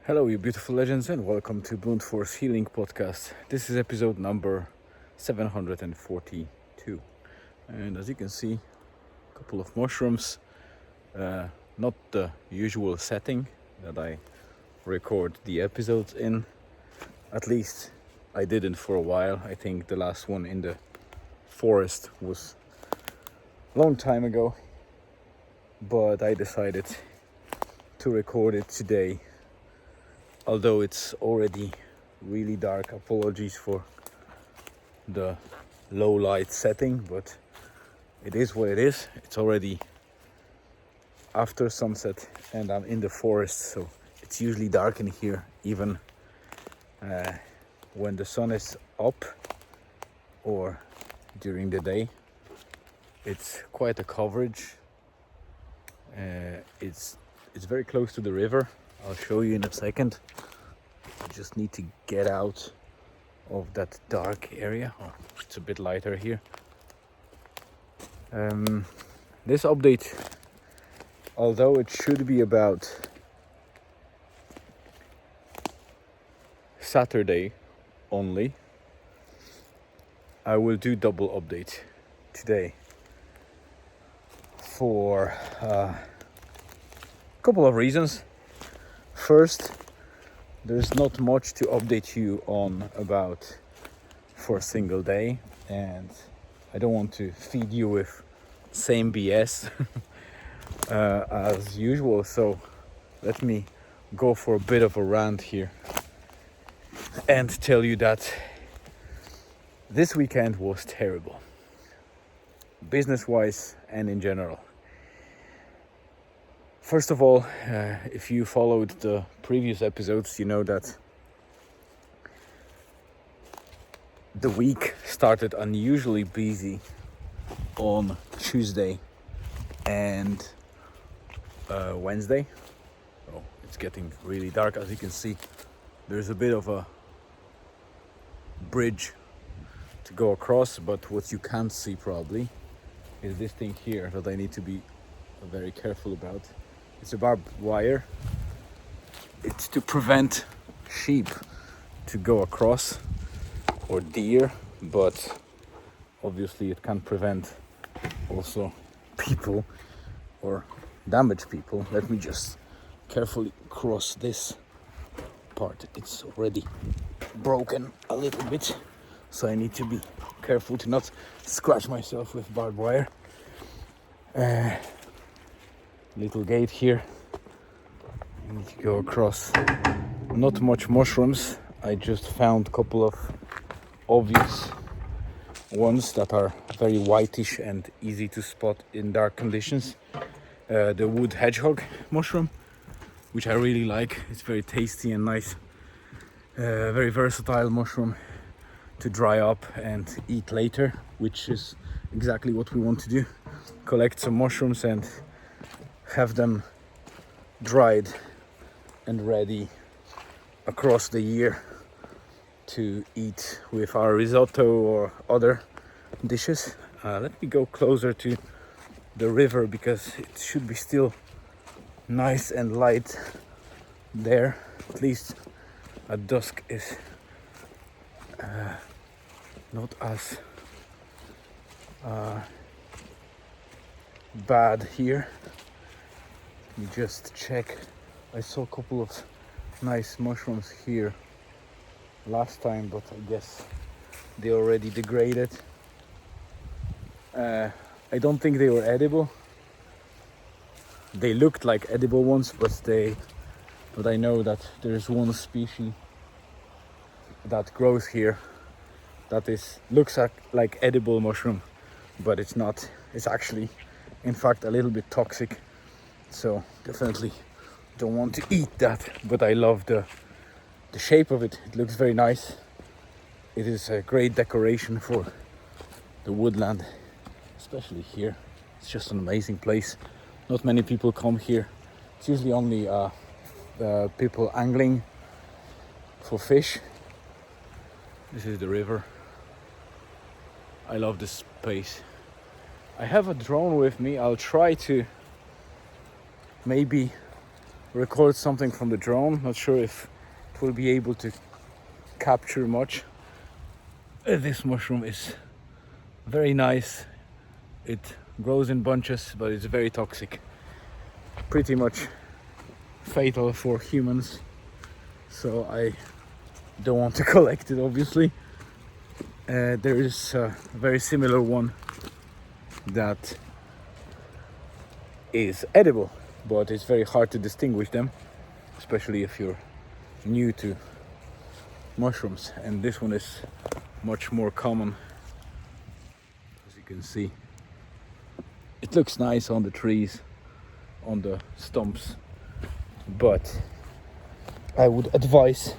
Hello, you beautiful legends, and welcome to Blunt Force Healing Podcast. This is episode number 742. And as you can see, a couple of mushrooms, not the usual setting that I record the episodes in. At least I didn't for a while. I think the last one in the forest was a long time ago, but I decided to record it today. Although it's already really dark, apologies for the low light setting, but it is what it is. It's already after sunset and I'm in the forest, so it's usually dark in here, even when the sun is up or during the day. It's quite a coverage. It's very close to the river. I'll show you in a second. I just need to get out of that dark area. Oh, it's a bit lighter here. This update, although it should be about Saturday only, I will do double update today for a couple of reasons. First, there's not much to update you on about for a single day, and I don't want to feed you with same BS as usual, so let me go for a bit of a rant here and tell you that this weekend was terrible, business-wise and in general. First of all, if you followed the previous episodes, you know that the week started unusually busy on Tuesday and Wednesday. Oh, it's getting really dark. As you can see, there's a bit of a bridge to go across, but what you can't see probably is this thing here that I need to be very careful about. It's a barbed wire. It's to prevent sheep to go across or deer, but obviously it can prevent also people or damage people. Let me just carefully cross this part. It's already broken a little bit, so I need to be careful to not scratch myself with barbed wire. Little gate here. I need to go across. Not much mushrooms. I just found a couple of obvious ones that are very whitish and easy to spot in dark conditions. The wood hedgehog mushroom, which I really like. It's very tasty and nice. Very versatile mushroom to dry up and eat later, which is exactly what we want to do. Collect some mushrooms and have them dried and ready across the year to eat with our risotto or other dishes. Let me go closer to the river because it should be still nice and light there. At least at dusk is not as bad here. Let me just check. I saw a couple of nice mushrooms here last time, but I guess they already degraded. I don't think they were edible. They looked like edible ones, but I know that there's one species that grows here that looks like edible mushroom, but it's not. It's actually, in fact, a little bit toxic. So definitely don't want to eat that, but I love the shape of it. It looks very nice. It is a great decoration for the woodland, especially here. It's just an amazing place. Not many people come here. It's usually only people angling for fish. This is the river. I love this place. I have a drone with me. I'll try to maybe record something from the drone. Not sure if it will be able to capture much. This mushroom is very nice. It grows in bunches, but it's very toxic. Pretty much fatal for humans. So I don't want to collect it, obviously. There is a very similar one that is edible, but it's very hard to distinguish them, especially if you're new to mushrooms. And this one is much more common. As you can see, it looks nice on the trees, on the stumps, but I would advise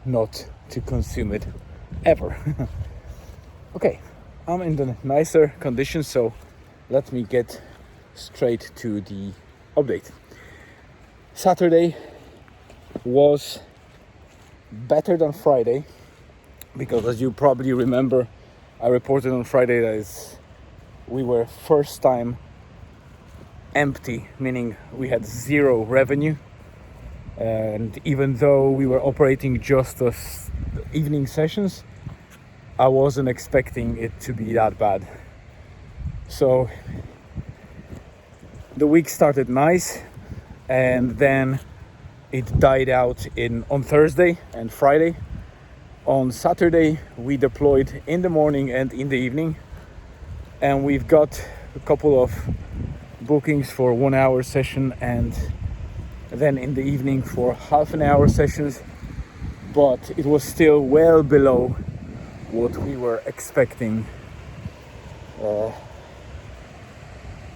not to consume it ever. Okay, I'm in the nicer conditions, so let me get straight to the update. Saturday was better than Friday, because as you probably remember, I reported on Friday that we were first time empty, meaning we had zero revenue. And even though we were operating just as evening sessions, I wasn't expecting it to be that bad. So the week started nice, and then it died out on Thursday and Friday. On Saturday we deployed in the morning and in the evening, and we've got a couple of bookings for 1 hour session and then in the evening for half an hour sessions, but it was still well below what we were expecting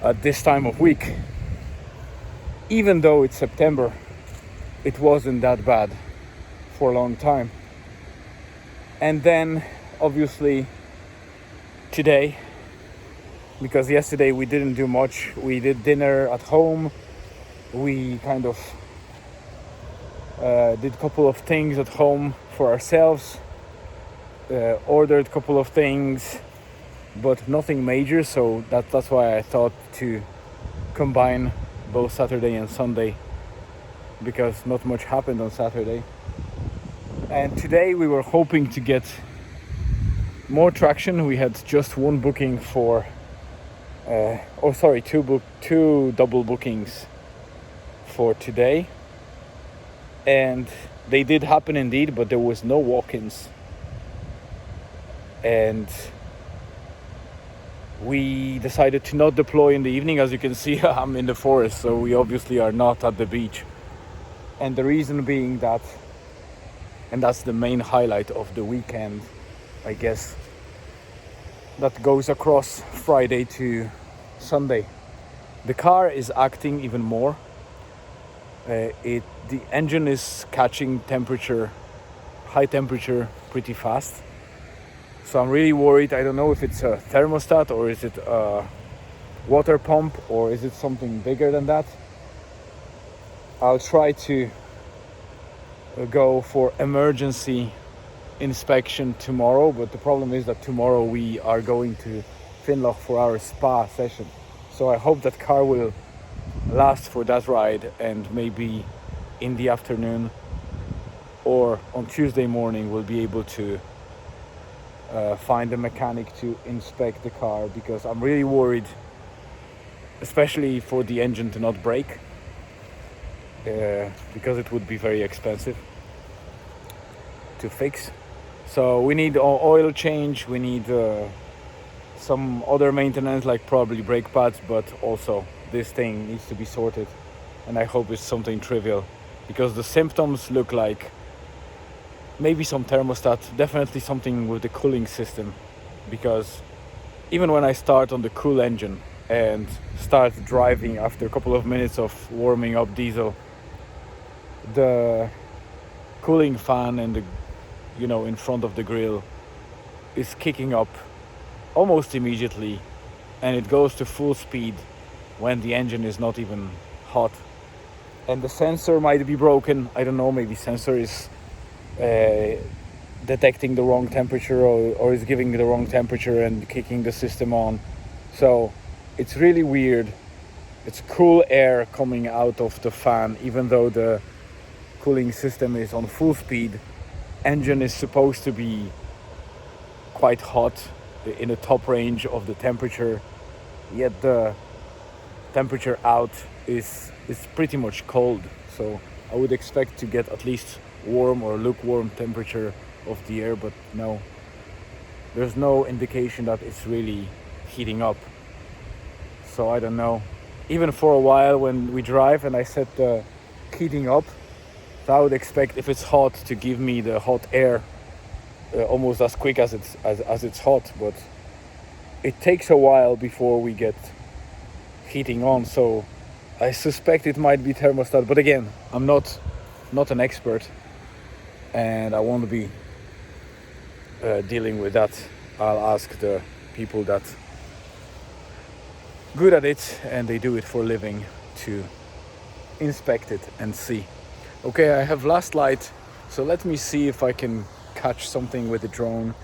at this time of week. Even though it's September, it wasn't that bad for a long time. And then obviously today, because yesterday we didn't do much, we did dinner at home, we kind of did a couple of things at home for ourselves, ordered a couple of things, but nothing major. So that's why I thought to combine both Saturday and Sunday, because not much happened on Saturday. And today we were hoping to get more traction. We had just one booking for two double bookings for today, and they did happen indeed, but there was no walk-ins. And we decided to not deploy in the evening. As you can see, I'm in the forest, so we obviously are not at the beach. And the reason being that, and that's the main highlight of the weekend, I guess, that goes across Friday to Sunday. The car is acting even more. The engine is catching high temperature pretty fast. So I'm really worried. I don't know if it's a thermostat or is it a water pump or is it something bigger than that. I'll try to go for emergency inspection tomorrow, but the problem is that tomorrow we are going to Finloch for our spa session. So I hope that car will last for that ride, and maybe in the afternoon or on Tuesday morning we'll be able to find a mechanic to inspect the car, because I'm really worried, especially for the engine to not break, because it would be very expensive to fix. So we need oil change, we need some other maintenance, like probably brake pads, but also this thing needs to be sorted, and I hope it's something trivial, because the symptoms look like maybe some thermostat, definitely something with the cooling system, because even when I start on the cool engine and start driving after a couple of minutes of warming up diesel, the cooling fan and the in front of the grill is kicking up almost immediately, and it goes to full speed when the engine is not even hot. And the sensor might be broken, I don't know, maybe sensor is detecting the wrong temperature or is giving the wrong temperature and kicking the system on. So it's really weird it's cool air coming out of the fan, even though the cooling system is on full speed. Engine is supposed to be quite hot, in the top range of the temperature, yet the temperature out is pretty much cold. So I would expect to get at least warm or lukewarm temperature of the air, but no, there's no indication that it's really heating up. So I don't know. Even for a while when we drive and I set the heating up, so I would expect if it's hot to give me the hot air almost as quick as it's hot, but it takes a while before we get heating on. So I suspect it might be thermostat, but again, I'm not an expert, and I won't be dealing with that. I'll ask the people that good at it and they do it for a living to inspect it and see. Okay, I have last light, so let me see if I can catch something with the drone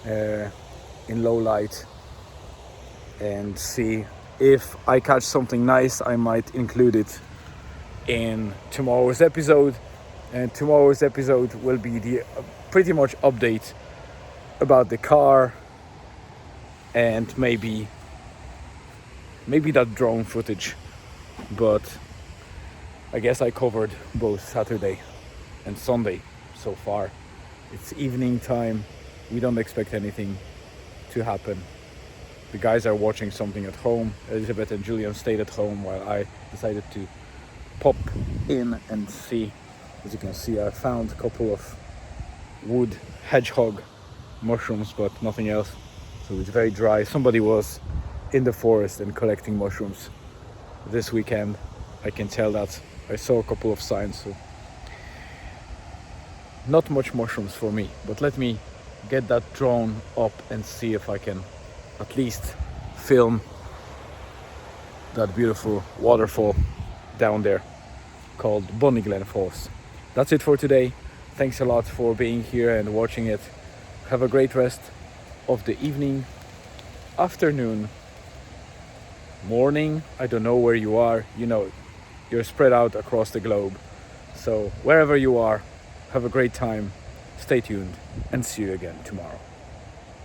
in low light, and see if I catch something nice. I might include it in tomorrow's episode, and tomorrow's episode will be the pretty much update about the car, and maybe that drone footage. But I guess I covered both Saturday and Sunday so far. It's evening time. We don't expect anything to happen. The guys are watching something at home. Elizabeth and Julian stayed at home while I decided to pop in and see. As you can see, I found a couple of wood hedgehog mushrooms, but nothing else. So it's very dry. Somebody was in the forest and collecting mushrooms this weekend. I can tell that. I saw a couple of signs. So not much mushrooms for me, but let me get that drone up and see if I can at least film that beautiful waterfall down there called Bonnie Glen Falls. That's it for today. Thanks a lot for being here and watching it. Have a great rest of the evening, afternoon, morning. I don't know where you are. You know, you're spread out across the globe. So wherever you are, have a great time. Stay tuned and see you again tomorrow.